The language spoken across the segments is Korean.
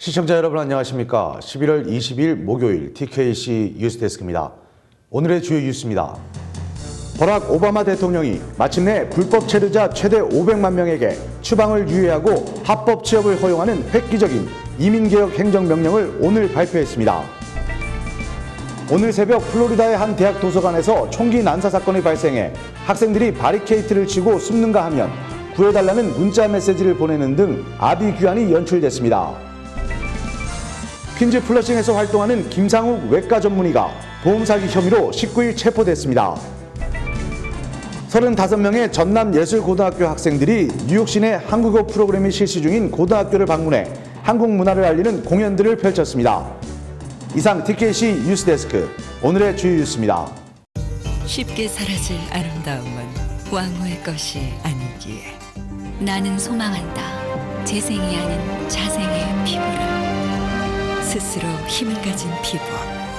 시청자 여러분 안녕하십니까. 11월 20일 목요일 TKC 뉴스데스크입니다. 오늘의 주요 뉴스입니다. 버락 오바마 대통령이 마침내 불법 체류자 최대 500만 명에게 추방을 유예하고 합법 취업을 허용하는 획기적인 이민개혁 행정명령을 오늘 발표했습니다. 오늘 새벽 플로리다의 한 대학 도서관에서 총기 난사 사건이 발생해 학생들이 바리케이트를 치고 숨는가 하면 구해달라는 문자 메시지를 보내는 등 아비규환이 연출됐습니다. 퀸즈 플러싱에서 활동하는 김상욱 외과 전문의가 보험사기 혐의로 19일 체포됐습니다. 35명의 전남예술고등학교 학생들이 뉴욕 시내 한국어 프로그램이 실시 중인 고등학교를 방문해 한국 문화를 알리는 공연들을 펼쳤습니다. 이상 TKC 뉴스데스크 오늘의 주요 뉴스입니다. 쉽게 사라질 아름다움은 왕후의 것이 아니기에 나는 소망한다. 재생이 아닌 자생의 피부를 스스로 힘을 가진 피부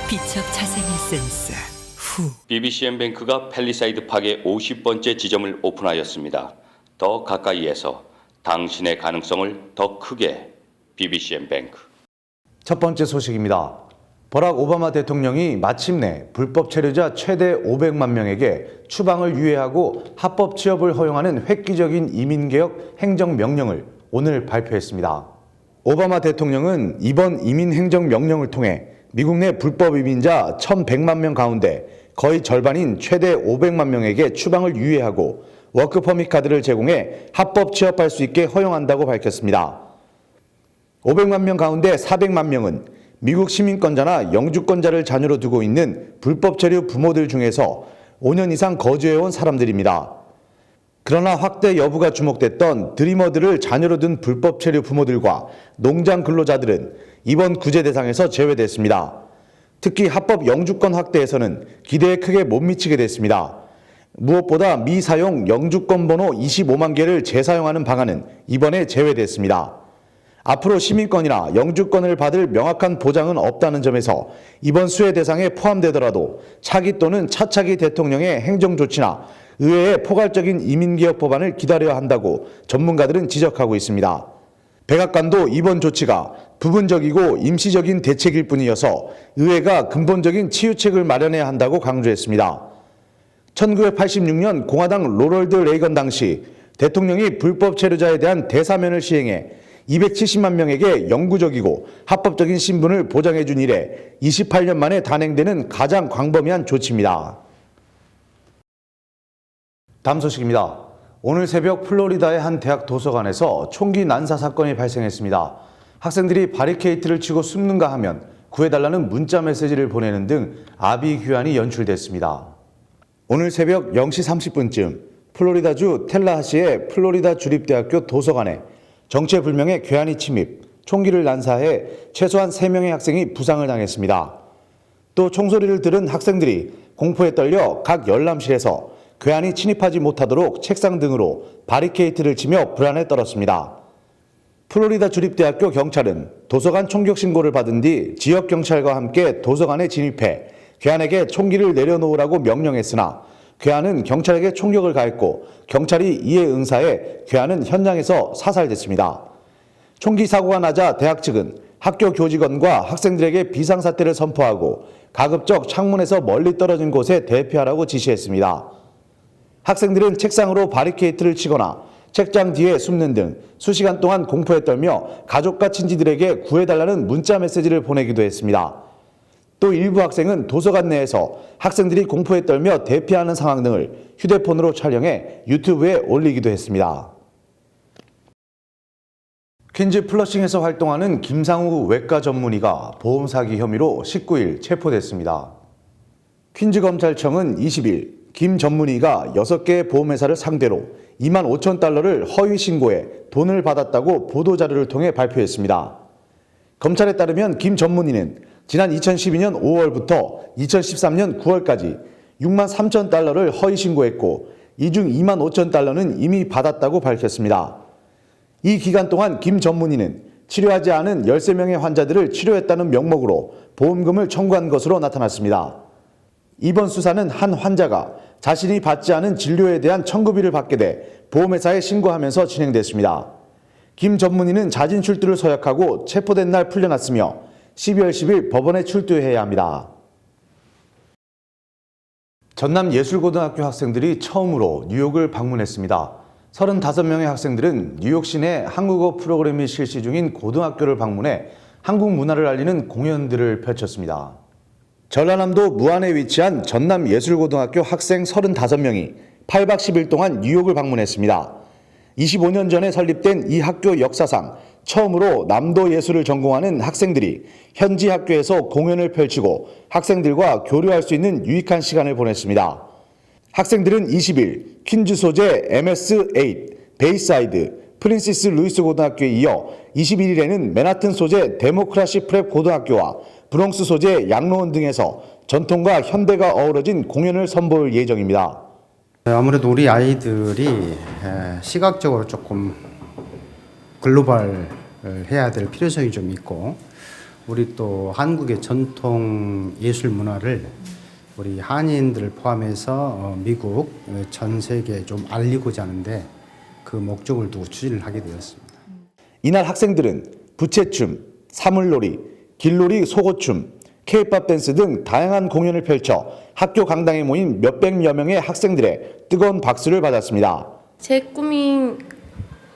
비첩 자생 에센스 후. BBCM뱅크가 팰리사이드 파크의 50번째 지점을 오픈하였습니다. 더 가까이에서 당신의 가능성을 더 크게 BBCM뱅크. 첫 번째 소식입니다. 버락 오바마 대통령이 마침내 불법 체류자 최대 500만 명에게 추방을 유예하고 합법 취업을 허용하는 획기적인 이민개혁 행정명령을 오늘 발표했습니다. 오바마 대통령은 이번 이민행정명령을 통해 미국 내 불법 이민자 1,100만 명 가운데 거의 절반인 최대 500만 명에게 추방을 유예하고 워크퍼밋 카드를 제공해 합법 취업할 수 있게 허용한다고 밝혔습니다. 500만 명 가운데 400만 명은 미국 시민권자나 영주권자를 자녀로 두고 있는 불법 체류 부모들 중에서 5년 이상 거주해온 사람들입니다. 그러나 확대 여부가 주목됐던 드리머들을 자녀로 둔 불법 체류 부모들과 농장 근로자들은 이번 구제 대상에서 제외됐습니다. 특히 합법 영주권 확대에서는 기대에 크게 못 미치게 됐습니다. 무엇보다 미사용 영주권 번호 25만 개를 재사용하는 방안은 이번에 제외됐습니다. 앞으로 시민권이나 영주권을 받을 명확한 보장은 없다는 점에서 이번 수혜 대상에 포함되더라도 차기 또는 차차기 대통령의 행정조치나 의회의 포괄적인 이민개혁 법안을 기다려야 한다고 전문가들은 지적하고 있습니다. 백악관도 이번 조치가 부분적이고 임시적인 대책일 뿐이어서 의회가 근본적인 치유책을 마련해야 한다고 강조했습니다. 1986년 공화당 로널드 레이건 당시 대통령이 불법 체류자에 대한 대사면을 시행해 270만 명에게 영구적이고 합법적인 신분을 보장해 준 이래 28년 만에 단행되는 가장 광범위한 조치입니다. 다음 소식입니다. 오늘 새벽 플로리다의 한 대학 도서관에서 총기 난사 사건이 발생했습니다. 학생들이 바리케이트를 치고 숨는가 하면 구해달라는 문자 메시지를 보내는 등 아비규환이 연출됐습니다. 오늘 새벽 0시 30분쯤 플로리다주 텔라하시의 플로리다 주립대학교 도서관에 정체불명의 괴한이 침입, 총기를 난사해 최소한 3명의 학생이 부상을 당했습니다. 또 총소리를 들은 학생들이 공포에 떨려 각 열람실에서 괴한이 침입하지 못하도록 책상 등으로 바리케이트를 치며 불안에 떨었습니다. 플로리다 주립대학교 경찰은 도서관 총격 신고를 받은 뒤 지역 경찰과 함께 도서관에 진입해 괴한에게 총기를 내려놓으라고 명령했으나 괴한은 경찰에게 총격을 가했고 경찰이 이에 응사해 괴한은 현장에서 사살됐습니다. 총기 사고가 나자 대학 측은 학교 교직원과 학생들에게 비상사태를 선포하고 가급적 창문에서 멀리 떨어진 곳에 대피하라고 지시했습니다. 학생들은 책상으로 바리케이트를 치거나 책장 뒤에 숨는 등 수시간 동안 공포에 떨며 가족과 친지들에게 구해달라는 문자 메시지를 보내기도 했습니다. 또 일부 학생은 도서관 내에서 학생들이 공포에 떨며 대피하는 상황 등을 휴대폰으로 촬영해 유튜브에 올리기도 했습니다. 퀸즈 플러싱에서 활동하는 김상욱 외과 전문의가 보험 사기 혐의로 19일 체포됐습니다. 퀸즈 검찰청은 20일 김 전문의가 6개의 보험회사를 상대로 2만 5천 달러를 허위 신고해 돈을 받았다고 보도자료를 통해 발표했습니다. 검찰에 따르면 김 전문의는 지난 2012년 5월부터 2013년 9월까지 6만 3천 달러를 허위 신고했고 이 중 2만 5천 달러는 이미 받았다고 밝혔습니다. 이 기간 동안 김 전문의는 치료하지 않은 13명의 환자들을 치료했다는 명목으로 보험금을 청구한 것으로 나타났습니다. 이번 수사는 한 환자가 자신이 받지 않은 진료에 대한 청구비를 받게 돼 보험회사에 신고하면서 진행됐습니다. 김 전문의는 자진 출두를 서약하고 체포된 날 풀려났으며 12월 10일 법원에 출두해야 합니다. 전남예술고등학교 학생들이 처음으로 뉴욕을 방문했습니다. 35명의 학생들은 뉴욕 시내 한국어 프로그램이 실시 중인 고등학교를 방문해 한국 문화를 알리는 공연들을 펼쳤습니다. 전라남도 무안에 위치한 전남예술고등학교 학생 35명이 8박 10일 동안 뉴욕을 방문했습니다. 25년 전에 설립된 이 학교 역사상 처음으로 남도 예술을 전공하는 학생들이 현지 학교에서 공연을 펼치고 학생들과 교류할 수 있는 유익한 시간을 보냈습니다. 학생들은 20일 퀸즈 소재 MS-8, 베이사이드, 프린시스 루이스 고등학교에 이어 21일에는 맨하튼 소재 데모크라시 프랩 고등학교와 브롱스 소재 양로원 등에서 전통과 현대가 어우러진 공연을 선보일 예정입니다. 아무래도 우리 아이들이 시각적으로 조금 글로벌 해야 될 필요성이 좀 있고, 우리 또 한국의 전통 예술 문화를 우리 한인들을 포함해서 미국 전 세계에 좀 알리고자 하는데 그 목적을 두고 추진을 하게 되었습니다. 이날 학생들은 부채춤, 사물놀이, 길놀이, 속옷춤, K-팝 댄스 등 다양한 공연을 펼쳐 학교 강당에 모인 몇백여 명의 학생들의 뜨거운 박수를 받았습니다. 제 꿈이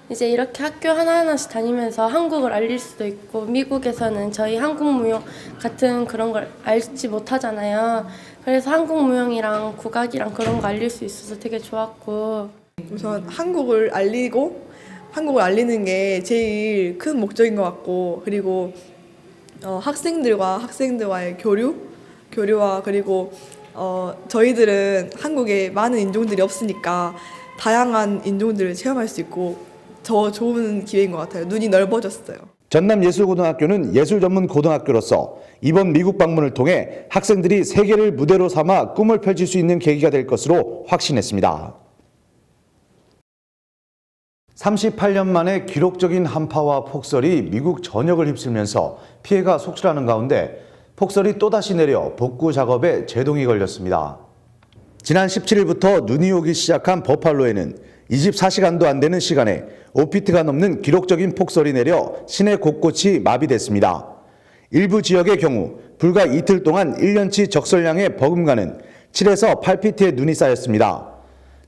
이제 이렇게 학교 하나하나씩 다니면서 한국을 알릴 수도 있고, 미국에서는 저희 한국 무용 같은 그런 걸 알지 못하잖아요. 그래서 한국 무용이랑 국악이랑 그런 거 알릴 수 있어서 되게 좋았고, 우선 한국을 알리는 게 제일 큰 목적인 것 같고, 그리고 학생들과의 교류와 그리고 저희들은 한국에 많은 인종들이 없으니까 다양한 인종들을 체험할 수 있고 더 좋은 기회인 것 같아요. 눈이 넓어졌어요. 전남예술고등학교는 예술 전문 고등학교로서 이번 미국 방문을 통해 학생들이 세계를 무대로 삼아 꿈을 펼칠 수 있는 계기가 될 것으로 확신했습니다. 38년 만에 기록적인 한파와 폭설이 미국 전역을 휩쓸면서 피해가 속출하는 가운데 폭설이 또다시 내려 복구 작업에 제동이 걸렸습니다. 지난 17일부터 눈이 오기 시작한 버팔로에는 24시간도 안 되는 시간에 5피트가 넘는 기록적인 폭설이 내려 시내 곳곳이 마비됐습니다. 일부 지역의 경우 불과 이틀 동안 1년치 적설량에 버금가는 7에서 8피트의 눈이 쌓였습니다.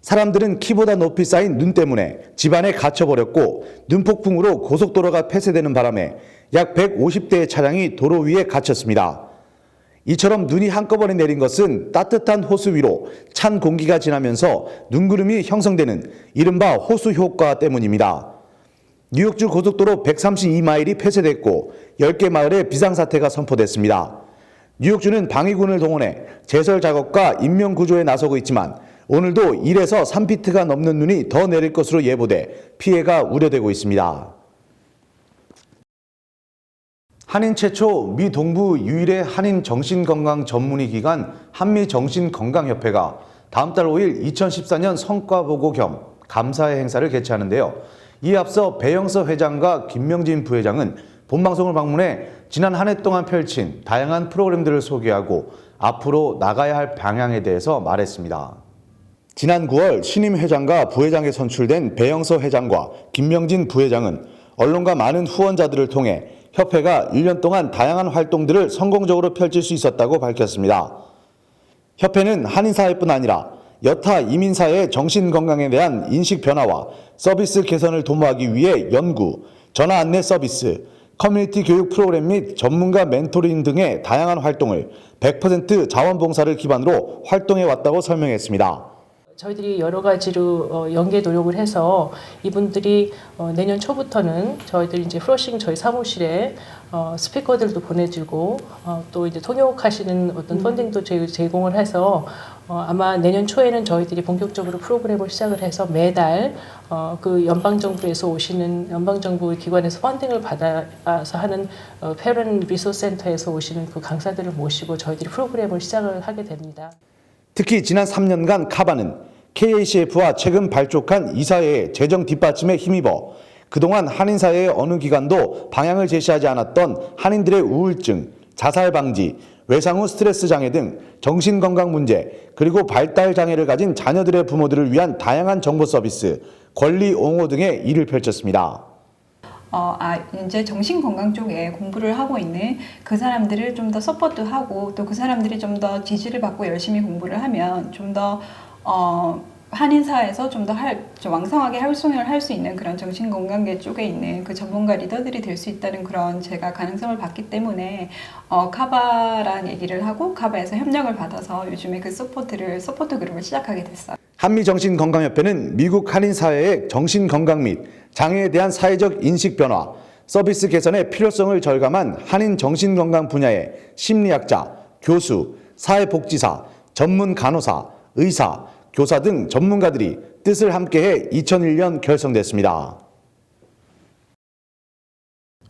사람들은 키보다 높이 쌓인 눈 때문에 집안에 갇혀버렸고, 눈폭풍으로 고속도로가 폐쇄되는 바람에 약 150대의 차량이 도로 위에 갇혔습니다. 이처럼 눈이 한꺼번에 내린 것은 따뜻한 호수 위로 찬 공기가 지나면서 눈구름이 형성되는 이른바 호수 효과 때문입니다. 뉴욕주 고속도로 132마일이 폐쇄됐고 10개 마을에 비상사태가 선포됐습니다. 뉴욕주는 방위군을 동원해 제설 작업과 인명구조에 나서고 있지만 오늘도 1에서 3피트가 넘는 눈이 더 내릴 것으로 예보돼 피해가 우려되고 있습니다. 한인 최초 미 동부 유일의 한인 정신건강 전문의 기관 한미정신건강협회가 다음 달 5일 2014년 성과보고 겸 감사회 행사를 개최하는데요. 이에 앞서 배영서 회장과 김명진 부회장은 본방송을 방문해 지난 한 해 동안 펼친 다양한 프로그램들을 소개하고 앞으로 나가야 할 방향에 대해서 말했습니다. 지난 9월 신임 회장과 부회장에 선출된 배영서 회장과 김명진 부회장은 언론과 많은 후원자들을 통해 협회가 1년 동안 다양한 활동들을 성공적으로 펼칠 수 있었다고 밝혔습니다. 협회는 한인사회뿐 아니라 여타 이민사회의 정신건강에 대한 인식 변화와 서비스 개선을 도모하기 위해 연구, 전화 안내 서비스, 커뮤니티 교육 프로그램 및 전문가 멘토링 등의 다양한 활동을 100% 자원봉사를 기반으로 활동해 왔다고 설명했습니다. 저희들이 여러 가지로 연계 노력을 해서 이분들이 내년 초부터는 저희들이 이제 플러싱 저희 사무실에 스피커들도 보내주고 또 이제 통역하시는 어떤 펀딩도 제공을 해서 아마 내년 초에는 저희들이 본격적으로 프로그램을 시작을 해서 매달 그 연방정부에서 오시는 연방정부 기관에서 펀딩을 받아서 하는 페런 리소스 센터에서 오시는 그 강사들을 모시고 저희들이 프로그램을 시작을 하게 됩니다. 특히 지난 3년간 카바는 KACF와 최근 발족한 이사회의 재정 뒷받침에 힘입어 그동안 한인사회의 어느 기관도 방향을 제시하지 않았던 한인들의 우울증, 자살 방지, 외상 후 스트레스 장애 등 정신건강 문제, 그리고 발달 장애를 가진 자녀들의 부모들을 위한 다양한 정보 서비스, 권리 옹호 등의 일을 펼쳤습니다. 이제 정신건강 쪽에 공부를 하고 있는 그 사람들을 좀 더 서포트하고 또 그 사람들이 좀 더 지지를 받고 열심히 공부를 하면 좀 더 한인사에서 좀 더 왕성하게 활동을 할 수 있는 그런 정신건강계 쪽에 있는 그 전문가 리더들이 될 수 있다는 그런 제가 가능성을 봤기 때문에 카바랑 얘기를 하고 카바에서 협력을 받아서 요즘에 그 서포트 그룹을 시작하게 됐어요. 한미정신건강협회는 미국 한인사회의 정신건강 및 장애에 대한 사회적 인식 변화, 서비스 개선의 필요성을 절감한 한인 정신건강 분야의 심리학자, 교수, 사회복지사, 전문 간호사, 의사, 교사 등 전문가들이 뜻을 함께해 2001년 결성됐습니다.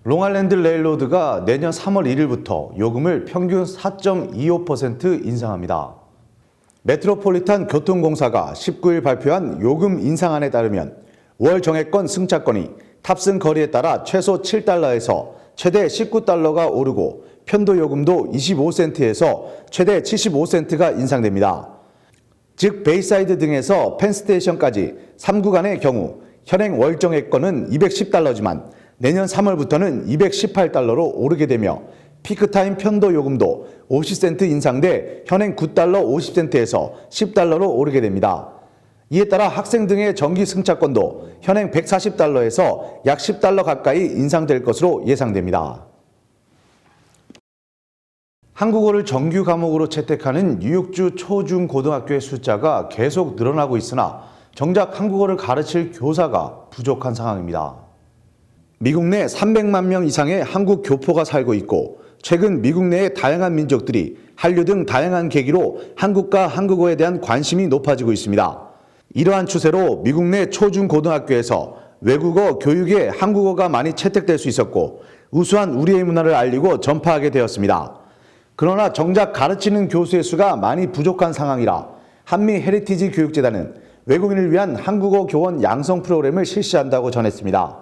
롱아일랜드 레일로드가 내년 3월 1일부터 요금을 평균 4.25% 인상합니다. 메트로폴리탄 교통공사가 19일 발표한 요금 인상안에 따르면 월 정액권 승차권이 탑승 거리에 따라 최소 7달러에서 최대 19달러가 오르고 편도 요금도 25센트에서 최대 75센트가 인상됩니다. 즉 베이사이드 등에서 펜스테이션까지 3구간의 경우 현행 월 정액권은 210달러지만 내년 3월부터는 218달러로 오르게 되며 피크타임 편도 요금도 50센트 인상돼 현행 9달러 50센트에서 10달러로 오르게 됩니다. 이에 따라 학생 등의 정기 승차권도 현행 140달러에서 약 10달러 가까이 인상될 것으로 예상됩니다. 한국어를 정규 과목으로 채택하는 뉴욕주 초중고등학교의 숫자가 계속 늘어나고 있으나 정작 한국어를 가르칠 교사가 부족한 상황입니다. 미국 내 300만 명 이상의 한국 교포가 살고 있고 최근 미국 내의 다양한 민족들이 한류 등 다양한 계기로 한국과 한국어에 대한 관심이 높아지고 있습니다. 이러한 추세로 미국 내 초중고등학교에서 외국어 교육에 한국어가 많이 채택될 수 있었고 우수한 우리의 문화를 알리고 전파하게 되었습니다. 그러나 정작 가르치는 교수의 수가 많이 부족한 상황이라 한미 헤리티지 교육재단은 외국인을 위한 한국어 교원 양성 프로그램을 실시한다고 전했습니다.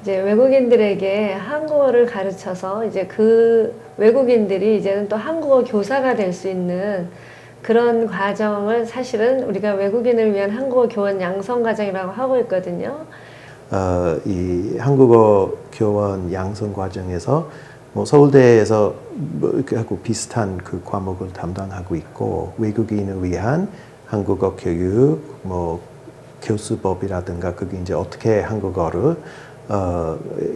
이제 외국인들에게 한국어를 가르쳐서 이제 그 외국인들이 이제는 또 한국어 교사가 될 수 있는 그런 과정을 사실은 우리가 외국인을 위한 한국어 교원 양성 과정이라고 하고 있거든요. 이 한국어 교원 양성 과정에서 서울대에서 하고 비슷한 그 과목을 담당하고 있고 외국인을 위한 한국어 교육, 교수법이라든가 그게 이제 어떻게 한국어를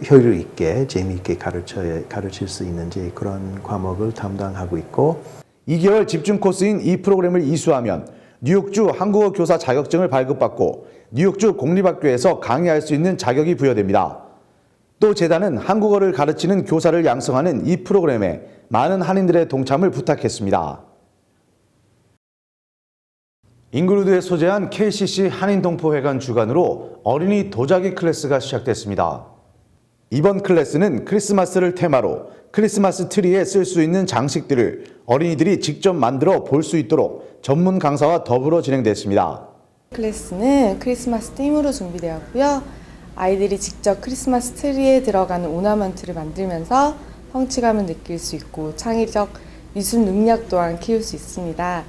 효율 있게 재미있게 가르칠 수 있는지 그런 과목을 담당하고 있고 2개월 집중 코스인 이 프로그램을 이수하면 뉴욕주 한국어 교사 자격증을 발급받고 뉴욕주 공립학교에서 강의할 수 있는 자격이 부여됩니다. 또 재단은 한국어를 가르치는 교사를 양성하는 이 프로그램에 많은 한인들의 동참을 부탁했습니다. 잉글우드에 소재한 KCC 한인동포회관 주관으로 어린이 도자기 클래스가 시작됐습니다. 이번 클래스는 크리스마스를 테마로 크리스마스 트리에 쓸 수 있는 장식들을 어린이들이 직접 만들어 볼 수 있도록 전문 강사와 더불어 진행됐습니다. 클래스는 크리스마스 팀으로 준비되었고요. 아이들이 직접 크리스마스 트리에 들어가는 오너먼트를 만들면서 성취감을 느낄 수 있고 창의적 미술 능력 또한 키울 수 있습니다.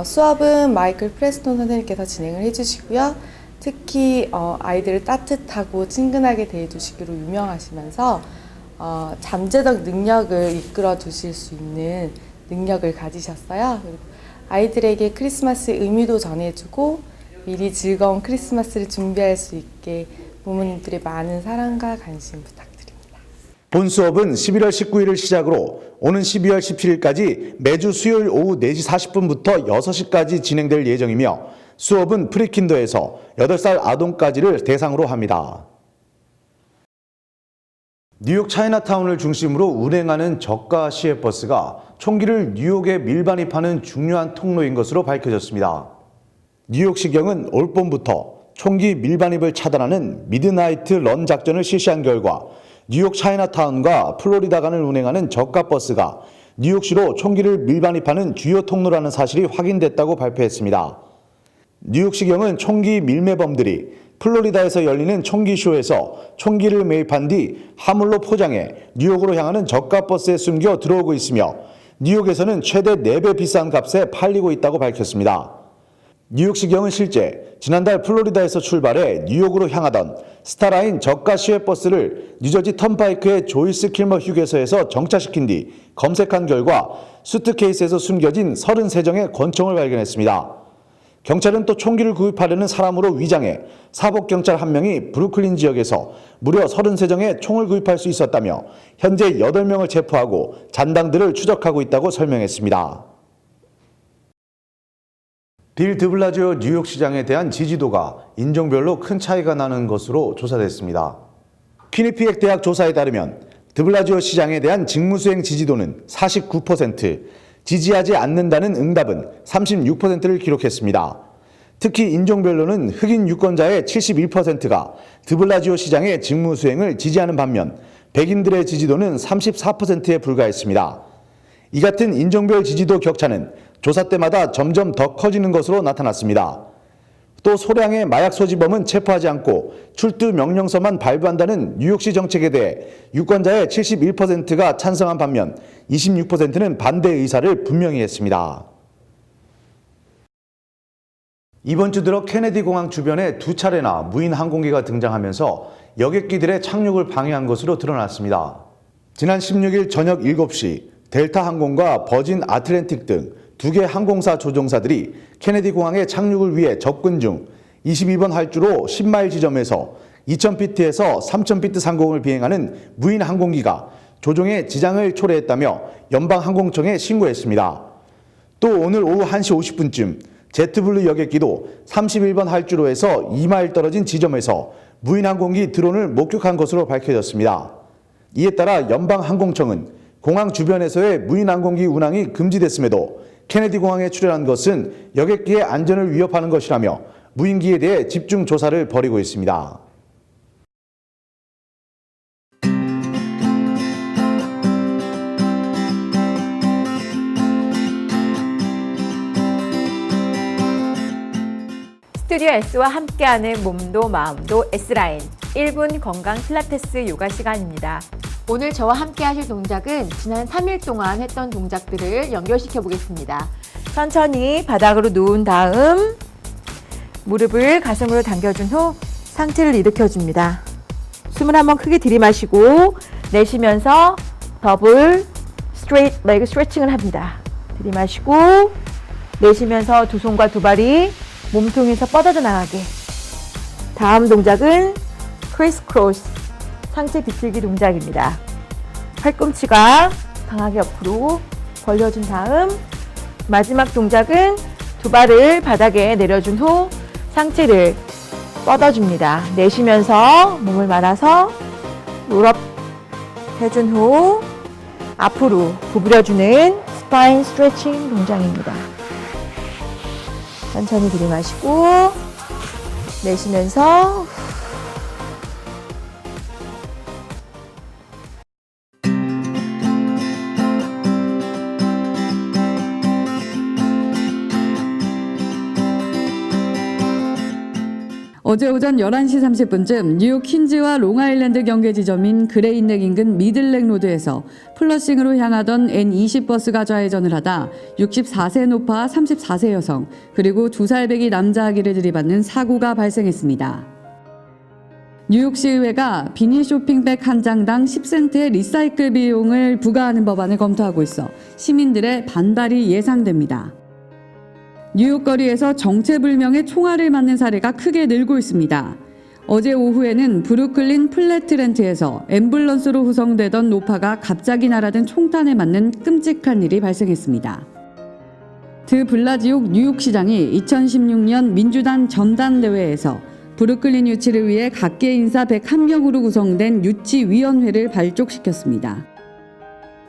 수업은 마이클 프레스톤 선생님께서 진행을 해주시고요. 특히 아이들을 따뜻하고 친근하게 대해주시기로 유명하시면서 잠재적 능력을 이끌어 두실 수 있는 능력을 가지셨어요. 아이들에게 크리스마스의 의미도 전해주고 미리 즐거운 크리스마스를 준비할 수 있게 부모님들의 많은 사랑과 관심 부탁드립니다. 본 수업은 11월 19일을 시작으로 오는 12월 17일까지 매주 수요일 오후 4시 40분부터 6시까지 진행될 예정이며 수업은 프리킨더에서 8살 아동까지를 대상으로 합니다. 뉴욕 차이나타운을 중심으로 운행하는 저가 시외버스가 총기를 뉴욕에 밀반입하는 중요한 통로인 것으로 밝혀졌습니다. 뉴욕시경은 올 봄부터 총기 밀반입을 차단하는 미드나이트 런 작전을 실시한 결과 뉴욕 차이나타운과 플로리다 간을 운행하는 저가 버스가 뉴욕시로 총기를 밀반입하는 주요 통로라는 사실이 확인됐다고 발표했습니다. 뉴욕시경은 총기 밀매범들이 플로리다에서 열리는 총기쇼에서 총기를 매입한 뒤 화물로 포장해 뉴욕으로 향하는 저가 버스에 숨겨 들어오고 있으며 뉴욕에서는 최대 4배 비싼 값에 팔리고 있다고 밝혔습니다. 뉴욕시경은 실제 지난달 플로리다에서 출발해 뉴욕으로 향하던 스타라인 저가 시외버스를 뉴저지 턴파이크의 조이스 킬머 휴게소에서 정차시킨 뒤 검색한 결과 수트케이스에서 숨겨진 33정의 권총을 발견했습니다. 경찰은 또 총기를 구입하려는 사람으로 위장해 사복경찰 1명이 브루클린 지역에서 무려 33정의 총을 구입할 수 있었다며 현재 8명을 체포하고 잔당들을 추적하고 있다고 설명했습니다. 빌 드블라지오 뉴욕시장에 대한 지지도가 인종별로 큰 차이가 나는 것으로 조사됐습니다. 퀴니피액 대학 조사에 따르면 드블라지오 시장에 대한 직무수행 지지도는 49%, 지지하지 않는다는 응답은 36%를 기록했습니다. 특히 인종별로는 흑인 유권자의 71%가 드블라지오 시장의 직무수행을 지지하는 반면 백인들의 지지도는 34%에 불과했습니다. 이 같은 인종별 지지도 격차는 조사 때마다 점점 더 커지는 것으로 나타났습니다. 또 소량의 마약 소지범은 체포하지 않고 출두 명령서만 발부한다는 뉴욕시 정책에 대해 유권자의 71%가 찬성한 반면 26%는 반대 의사를 분명히 했습니다. 이번 주 들어 케네디 공항 주변에 2차례나 무인 항공기가 등장하면서 여객기들의 착륙을 방해한 것으로 드러났습니다. 지난 16일 저녁 7시 델타 항공과 버진 아틀랜틱 등 2개 항공사 조종사들이 케네디 공항에 착륙을 위해 접근 중 22번 활주로 10마일 지점에서 2000피트에서 3000피트 상공을 비행하는 무인 항공기가 조종에 지장을 초래했다며 연방항공청에 신고했습니다. 또 오늘 오후 1시 50분쯤 제트블루 여객기도 31번 활주로에서 2마일 떨어진 지점에서 무인 항공기 드론을 목격한 것으로 밝혀졌습니다. 이에 따라 연방항공청은 공항 주변에서의 무인 항공기 운항이 금지됐음에도 케네디 공항에 출현한 것은 여객기의 안전을 위협하는 것이라며 무인기에 대해 집중 조사를 벌이고 있습니다. 스튜디오 S와 함께하는 몸도 마음도 S라인 1분 건강 필라테스 요가 시간입니다. 오늘 저와 함께 하실 동작은 지난 3일 동안 했던 동작들을 연결시켜 보겠습니다. 천천히 바닥으로 누운 다음 무릎을 가슴으로 당겨준 후 상체를 일으켜줍니다. 숨을 한번 크게 들이마시고 내쉬면서 더블 스트레이트 레그 스트레칭을 합니다. 들이마시고 내쉬면서 두 손과 두 발이 몸통에서 뻗어져 나가게. 다음 동작은 크리스 크로스 상체 비틀기 동작입니다. 팔꿈치가 강하게 옆으로 벌려준 다음 마지막 동작은 두 발을 바닥에 내려준 후 상체를 뻗어줍니다. 내쉬면서 몸을 말아서 롤업 해준 후 앞으로 구부려주는 스파인 스트레칭 동작입니다. 천천히 들이마시고 내쉬면서 어제 오전 11시 30분쯤 뉴욕 퀸즈와 롱아일랜드 경계 지점인 그레인넥 인근 미들넥 로드에서 플러싱으로 향하던 N20 버스가 좌회전을 하다 64세 노파 34세 여성 그리고 2살 배기 남자 아기를 들이받는 사고가 발생했습니다. 뉴욕시의회가 비닐 쇼핑백 한 장당 10센트의 리사이클 비용을 부과하는 법안을 검토하고 있어 시민들의 반발이 예상됩니다. 뉴욕 거리에서 정체불명의 총알을 맞는 사례가 크게 늘고 있습니다. 어제 오후에는 브루클린 플래트렌트에서 앰뷸런스로 후송되던 노파가 갑자기 날아든 총탄에 맞는 끔찍한 일이 발생했습니다. 드 블라지오 뉴욕시장이 2016년 민주당 전당대회에서 브루클린 유치를 위해 각계 인사 101명으로 구성된 유치위원회를 발족시켰습니다.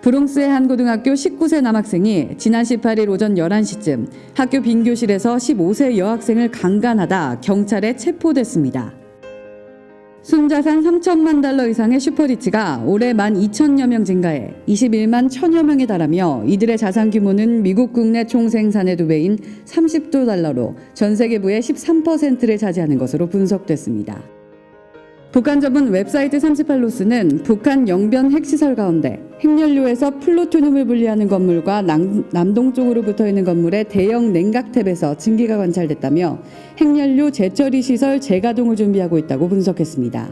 브롱스의 한 고등학교 19세 남학생이 지난 18일 오전 11시쯤 학교 빈 교실에서 15세 여학생을 강간하다 경찰에 체포됐습니다. 순자산 3천만 달러 이상의 슈퍼리치가 올해 12,000여 명 증가해 21만 1,000여 명에 달하며 이들의 자산 규모는 미국 국내 총생산의 2배인 30조 달러로 전 세계 부의 13%를 차지하는 것으로 분석됐습니다. 북한 전문 웹사이트 38노스는 북한 영변 핵시설 가운데 핵연료에서 플루토늄을 분리하는 건물과 남동쪽으로 붙어있는 건물의 대형 냉각탭에서 증기가 관찰됐다며 핵연료 재처리 시설 재가동을 준비하고 있다고 분석했습니다.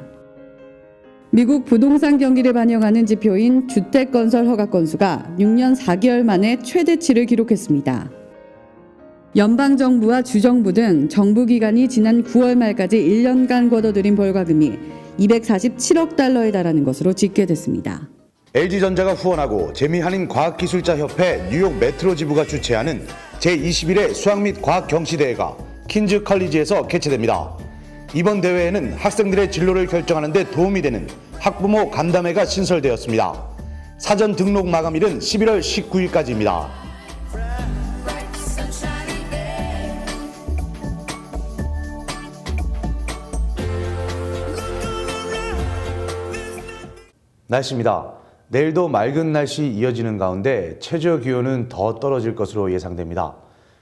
미국 부동산 경기를 반영하는 지표인 주택건설 허가 건수가 6년 4개월 만에 최대치를 기록했습니다. 연방정부와 주정부 등 정부기관이 지난 9월 말까지 1년간 걷어들인 벌과금이 247억 달러에 달하는 것으로 집계됐습니다. LG전자가 후원하고 재미한인과학기술자협회 뉴욕 메트로 지부가 주최하는 제21회 수학 및 과학 경시대회가 퀸즈 컬리지에서 개최됩니다. 이번 대회에는 학생들의 진로를 결정하는 데 도움이 되는 학부모 간담회가 신설되었습니다. 사전 등록 마감일은 11월 19일까지입니다. 날씨입니다. 내일도 맑은 날씨 이어지는 가운데 최저 기온은 더 떨어질 것으로 예상됩니다.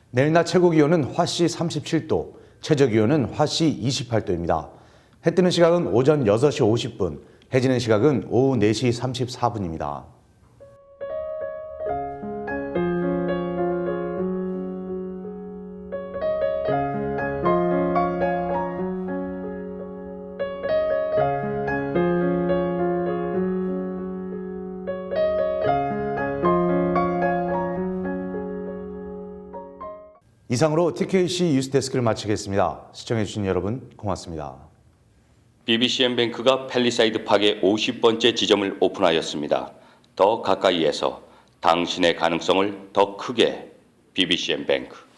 내일 낮 최고 기온은 화씨 37도, 최저 기온은 화씨 28도입니다. 해 뜨는 시각은 오전 6시 50분, 해 지는 시각은 오후 4시 34분입니다. 이상으로 TKC 뉴스데스크를 마치겠습니다. 시청해주신 여러분 고맙습니다. BBCN뱅크가 팰리사이드 파크에 50번째 지점을 오픈하였습니다. 더 가까이에서 당신의 가능성을 더 크게 BBCN뱅크.